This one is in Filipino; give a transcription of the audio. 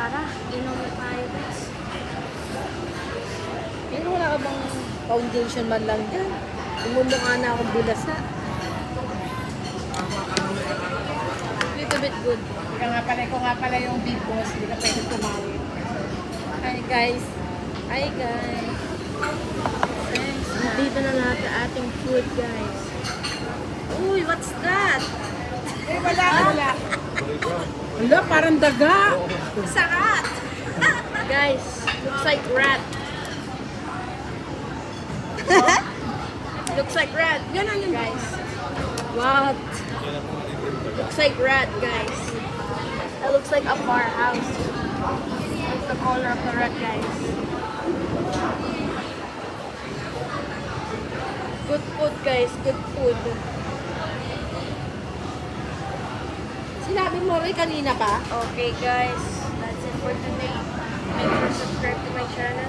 Tara, inom na tayo guys. Pero wala ka bang foundation man lang dyan? Umumukha na akong bilasa. Little bit good. Ikaw nga pala yung big boss, hindi ka pwede tumawid. Hi guys. Hi guys. Thanks. Dito na lahat ang ating food guys. Uy, what's that? Eh, wala. Wala, parang daga. Sakat! Guys, looks like rat. Looks like rat. Ganun yun guys. What? Looks like rat guys. That looks like a bar house. That's the color of the rat guys. Good food guys, good food. Sinabi mo rin kanina pa? Okay guys, that's it for today. Make sure to subscribe to my channel.